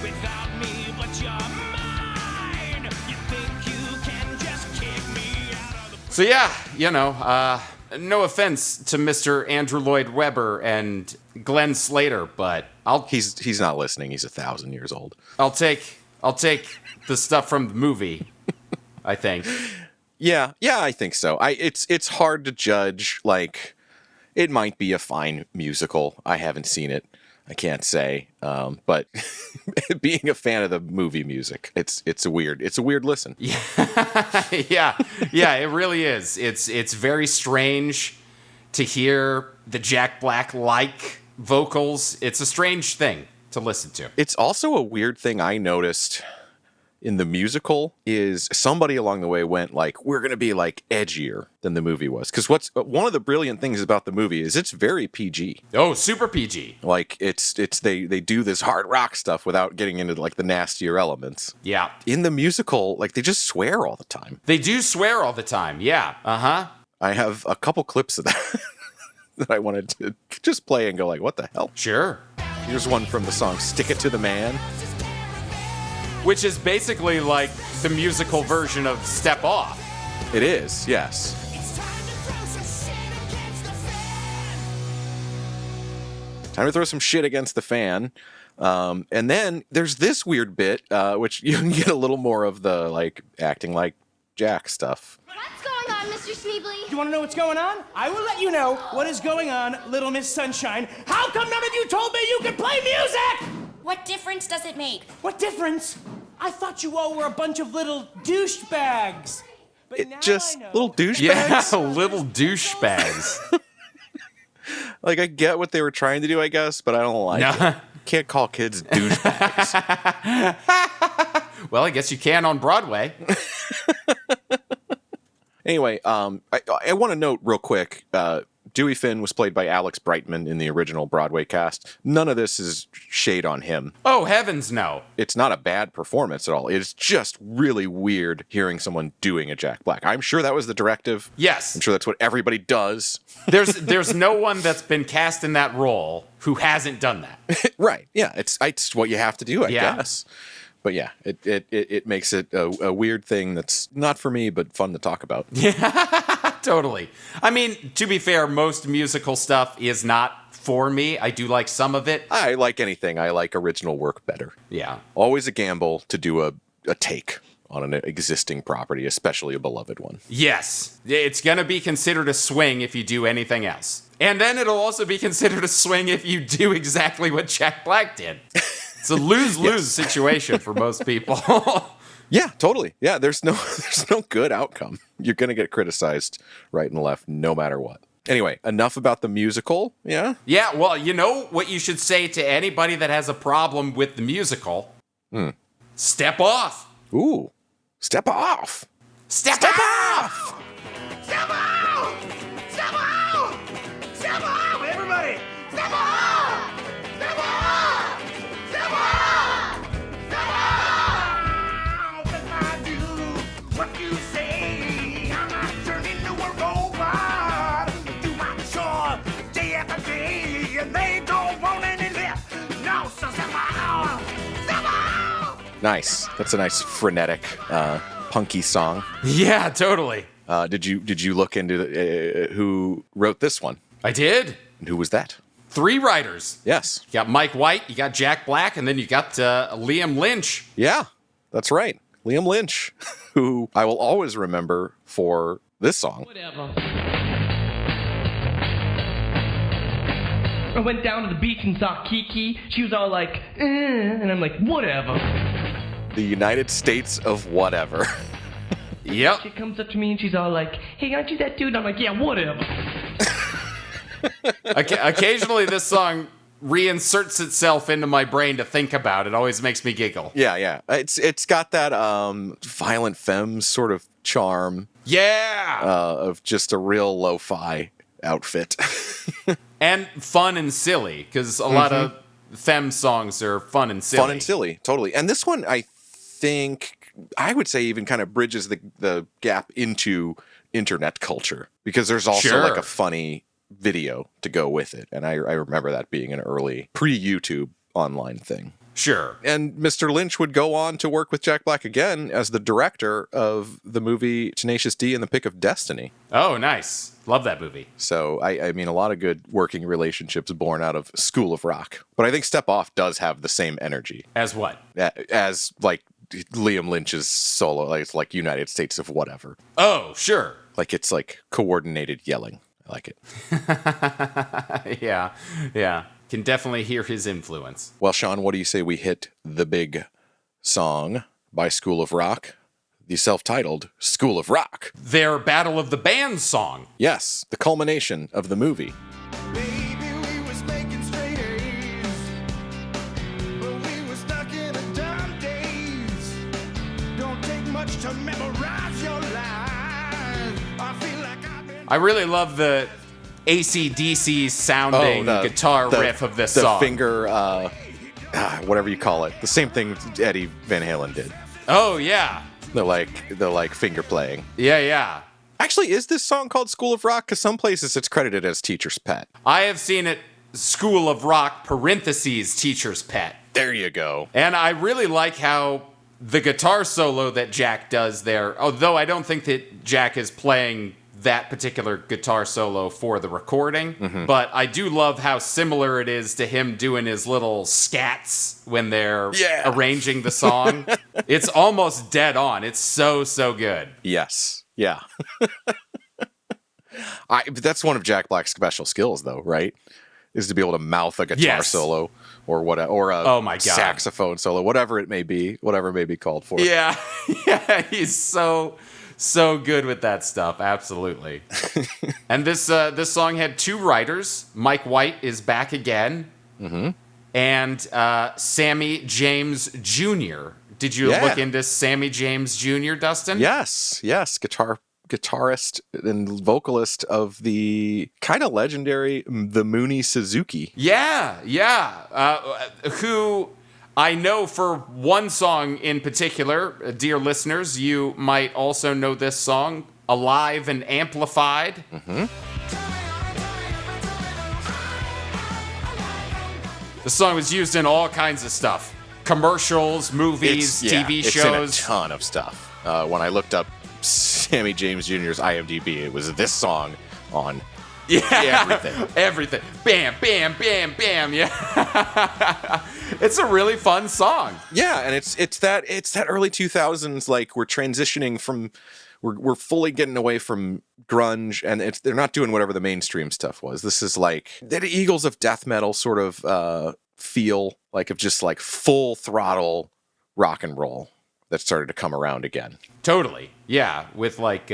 without me, but you're mine. You think you can just kick me out of the... So yeah, no offense to Mr. Andrew Lloyd Webber and Glenn Slater, but He's not listening. He's 1,000 years old. I'll take the stuff from the movie, I think. Yeah, I think so. It's hard to judge. Like, it might be a fine musical. I haven't seen it. I can't say. But being a fan of the movie music, it's a weird listen. Yeah, it really is. It's very strange to hear the Jack Black-like vocals. It's a strange thing to listen to. It's also a weird thing I noticed in the musical is somebody along the way went like, we're going to be like edgier than the movie was. Because one of the brilliant things about the movie is it's very PG. Oh, super PG. Like they do this hard rock stuff without getting into like the nastier elements. Yeah. In the musical, like they just swear all the time. They do swear all the time. Yeah. Uh-huh. I have a couple clips of that that I wanted to just play and go like, what the hell? Sure. Here's one from the song Stick It to the Man. Which is basically like the musical version of Step Off. It is, yes. Time to throw some shit against the fan. And then there's this weird bit, which you can get a little more of the like acting like Jack stuff. What's going on, Mr. Schneebly? You want to know what's going on? I will let you know what is going on, Little Miss Sunshine. How come none of you told me you could play music? What difference does it make? What difference? I thought you all were a bunch of little douchebags. But now I know. Little douchebags. Yeah, little douchebags. Like I get what they were trying to do, I guess, but I don't like it. You can't call kids douchebags. Well, I guess you can on Broadway. Anyway, I want to note real quick, Dewey Finn was played by Alex Brightman in the original Broadway cast. None of this is shade on him. Oh, heavens no. It's not a bad performance at all. It's just really weird hearing someone doing a Jack Black. I'm sure that was the directive. Yes. I'm sure that's what everybody does. There's no one that's been cast in that role who hasn't done that. Right. Yeah, it's what you have to do, I Yeah. guess. But yeah, it makes it a weird thing that's not for me, but fun to talk about. Totally. I mean, to be fair, most musical stuff is not for me. I do like some of it. I like anything. I like original work better. Yeah. Always a gamble to do a take on an existing property, especially a beloved one. Yes. It's going to be considered a swing if you do anything else. And then it'll also be considered a swing if you do exactly what Jack Black did. It's a lose-lose situation for most people. Yeah, totally. Yeah, there's no good outcome. You're going to get criticized right and left no matter what. Anyway, enough about the musical, yeah? Yeah, well, you know what you should say to anybody that has a problem with the musical? Step off. Ooh, step off. Step off! Step out! Step out! Step out! Everybody! Step out! Step out! Step out! Step out! If I do what you say, I'm not turning into a robot. Do my chore day after day, and they don't want any left. No, so step out! Step out! Nice. That's a nice frenetic, punky song. Yeah, totally. Did you look into who wrote this one? I did. And who was that? 3 writers. Yes. You got Mike White, you got Jack Black, and then you got Liam Lynch. Yeah, that's right. Liam Lynch, who I will always remember for this song. Whatever. I went down to the beach and saw Kiki. She was all like, and I'm like, whatever. The United States of whatever. Yep. She comes up to me and she's all like, hey, aren't you that dude? I'm like, yeah, whatever. Occasionally this song reinserts itself into my brain to think about. It always makes me giggle. Yeah. It's got that violent femme sort of charm. Yeah. Of just a real lo-fi outfit. And fun and silly, because a lot of femme songs are fun and silly. Fun and silly, totally. And this one, I think, I would say even kind of bridges the gap into internet culture, because there's also like a funny video to go with it. And I remember that being an early pre-YouTube online thing. Sure. And Mr. Lynch would go on to work with Jack Black again as the director of the movie Tenacious D and the Pick of Destiny. Oh, nice. Love that movie. So, I mean, a lot of good working relationships born out of School of Rock. But I think Step Off does have the same energy. As what? As, like, Liam Lynch's solo, like, it's like United States of whatever. Oh, sure. Like, it's like coordinated yelling. I like it. Yeah. Can definitely hear his influence. Well, Shawn, what do you say we hit the big song by School of Rock? The self-titled School of Rock. Their Battle of the Bands song. Yes, the culmination of the movie. Baby, we was making straight A's, but we were stuck in a dumb daze. Don't take much to memorize your lies. I feel like I've been... I really love the AC/DC sounding guitar riff of this song. The finger, whatever you call it. The same thing Eddie Van Halen did. Oh, yeah. The like finger playing. Yeah. Actually, is this song called School of Rock? Because some places it's credited as Teacher's Pet. I have seen it School of Rock parentheses Teacher's Pet. There you go. And I really like how the guitar solo that Jack does there, although I don't think that Jack is playing that particular guitar solo for the recording, but I do love how similar it is to him doing his little scats when they're arranging the song. It's almost dead on. It's so good. Yes. Yeah. That's one of Jack Black's special skills, though, right? Is to be able to mouth a guitar solo or whatever, or a saxophone solo, whatever it may be called for. Yeah, he's so good with that stuff. Absolutely. And this song had 2 writers. Mike White is back again, and Sammy James Jr. Did you look into Sammy James Jr., Dustin? Yes, guitarist and vocalist of the kind of legendary The Mooney Suzuki. Who I know for one song in particular. Dear listeners, you might also know this song, Alive and Amplified. The song was used in all kinds of stuff. Commercials, movies, TV shows. It's in a ton of stuff. When I looked up Sammy James Jr.'s IMDb. It was this song on everything. Everything. Bam, bam, bam, bam. Yeah. It's a really fun song. Yeah, and it's that early 2000s, like we're transitioning from we're fully getting away from grunge, and they're not doing whatever the mainstream stuff was. This is like the Eagles of death metal sort of feel like of just like full throttle rock and roll that started to come around again. Totally. Yeah, with like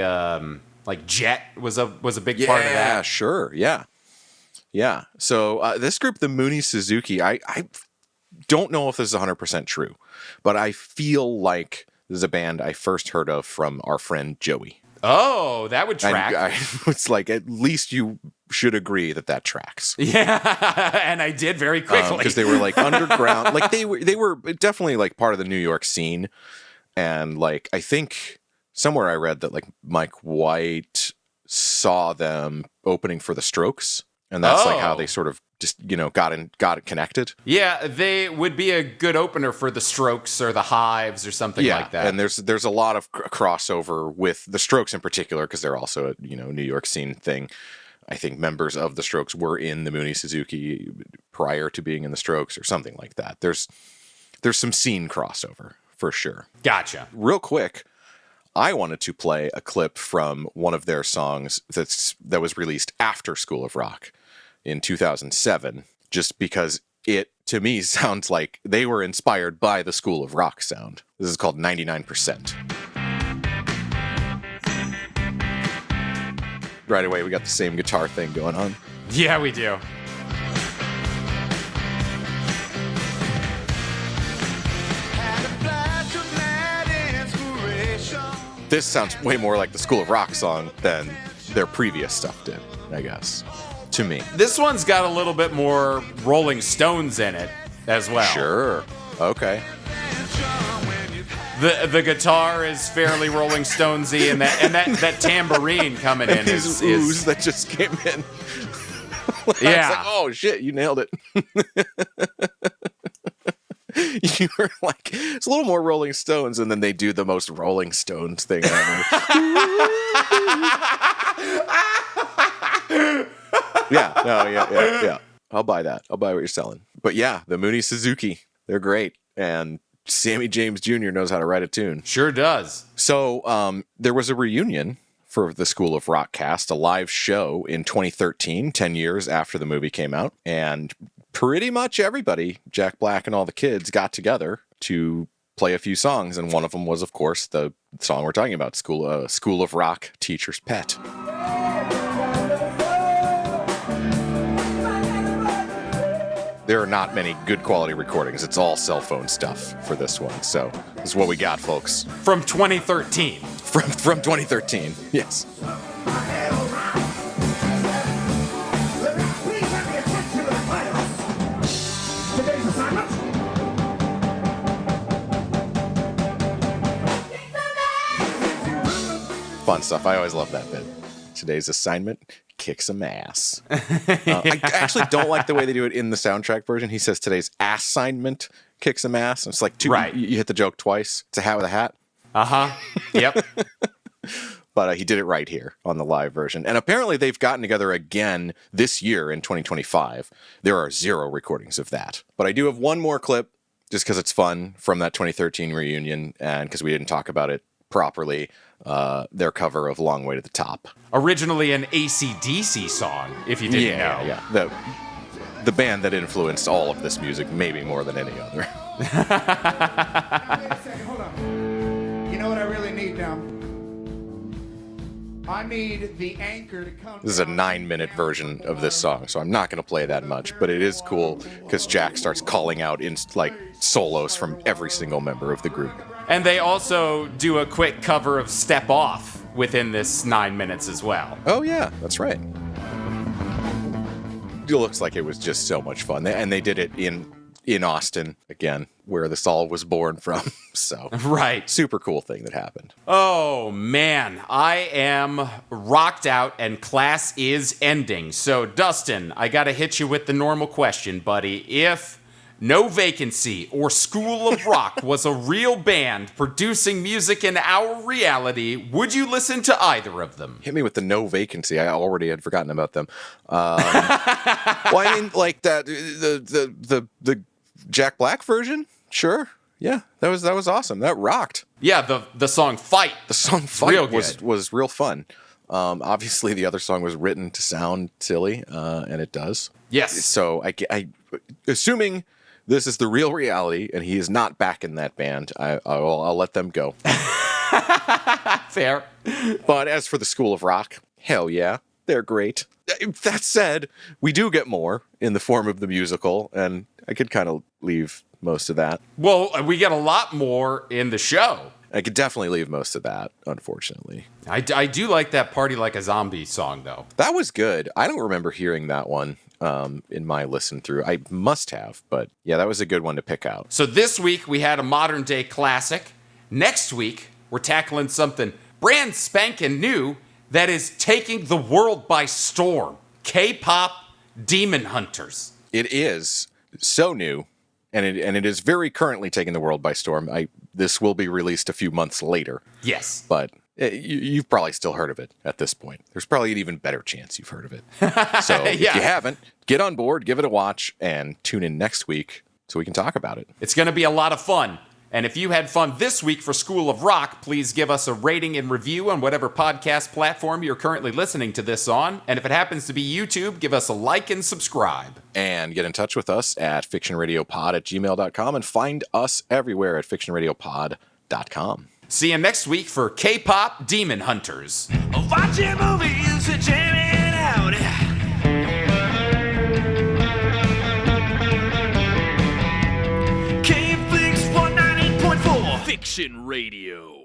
Jet was a big part of that. Yeah, sure. Yeah. Yeah. So this group, the Mooney Suzuki, I don't know if this is 100% true, but I feel like this is a band I first heard of from our friend Joey. Oh, that would track. It's like, at least you should agree that tracks. Yeah, and I did very quickly. Because they were like underground. Like they were definitely like part of the New York scene. And like, I think somewhere I read that like Mike White saw them opening for the Strokes. And that's like how they sort of just, got it connected. Yeah, they would be a good opener for the Strokes or the Hives or something like that. And there's a lot of crossover with the Strokes in particular, because they're also a New York scene thing. I think members of the Strokes were in the Mooney Suzuki prior to being in the Strokes or something like that. There's some scene crossover for sure. Gotcha. Real quick, I wanted to play a clip from one of their songs that was released after School of Rock in 2007, just because it, to me, sounds like they were inspired by the School of Rock sound. This is called 99%. Right away, we got the same guitar thing going on. Yeah, we do. This sounds way more like the School of Rock song than their previous stuff did, I guess, to me. This one's got a little bit more Rolling Stones in it as well. Sure. Okay. The guitar is fairly Rolling Stonesy, and that tambourine coming in is ooze that just came in. Yeah. I was like, oh shit, you nailed it. You were like, it's a little more Rolling Stones, and then they do the most Rolling Stones thing ever. Yeah. I'll buy that. I'll buy what you're selling. But yeah, the Mooney Suzuki, they're great. And Sammy James Jr. knows how to write a tune. Sure does. So there was a reunion for the School of Rock cast, a live show in 2013, 10 years after the movie came out. And pretty much everybody, Jack Black and all the kids, got together to play a few songs. And one of them was, of course, the song we're talking about, School of Rock, Teacher's Pet. There are not many good quality recordings. It's all cell phone stuff for this one. So this is what we got, folks. From 2013. From 2013, yes. Fun stuff. I always love that bit. Today's assignment: kick some ass. I actually don't like the way they do it in the soundtrack version. He says today's assignment: kick some ass. And it's like right. You hit the joke twice. It's a hat with a hat. Yep. But he did it right here on the live version. And apparently they've gotten together again this year in 2025. There are 0 recordings of that. But I do have one more clip, just because it's fun, from that 2013 reunion, and because we didn't talk about it properly. Their cover of Long Way to the Top. Originally an AC/DC song, if you didn't know. Yeah. The band that influenced all of this music, maybe more than any other. Wait a second, hold on. You know what I really need now? I need the anchor to come. This is a 9-minute version of this song, so I'm not going to play that much, but it is cool because Jack starts calling out in like solos from every single member of the group. And they also do a quick cover of Step Off within this 9 minutes as well. Oh yeah, that's right. It looks like it was just so much fun. And they did it in Austin, again, where this all was born from. So right. Super cool thing that happened. Oh man, I am rocked out and class is ending. So Dustin, I gotta hit you with the normal question, buddy. If No Vacancy or School of Rock was a real band producing music in our reality, would you listen to either of them? Hit me with the No Vacancy. I already had forgotten about them. Well, I mean, like that the Jack Black version. Sure, yeah, that was awesome. That rocked. Yeah, the song Fight. The song Fight real was real fun. Obviously, the other song was written to sound silly, and it does. Yes. So I assuming this is the real reality, and he is not back in that band, I'll let them go. Fair. But as for the School of Rock, hell yeah, they're great. That said, we do get more in the form of the musical, and I could kind of leave most of that. Well, we get a lot more in the show. I could definitely leave most of that, unfortunately. I do like that Party Like a Zombie song, though. That was good. I don't remember hearing that one in my listen through. I must have, but yeah, that was a good one to pick out. So this week we had a modern day classic. Next week we're tackling something brand spanking new that is taking the world by storm. K-pop Demon Hunters. It is so new, and it is very currently taking the world by storm. This will be released a few months later. Yes. But you've probably still heard of it at this point. There's probably an even better chance you've heard of it. So if you haven't, get on board, give it a watch, and tune in next week so we can talk about it. It's going to be a lot of fun. And if you had fun this week for School of Rock, please give us a rating and review on whatever podcast platform you're currently listening to this on. And if it happens to be YouTube, give us a like and subscribe. And get in touch with us at fictionradiopod@gmail.com and find us everywhere at fictionradiopod.com. See you next week for K-pop Demon Hunters. Watching movies, jamming out. K-Fix 198.4 Fiction Radio.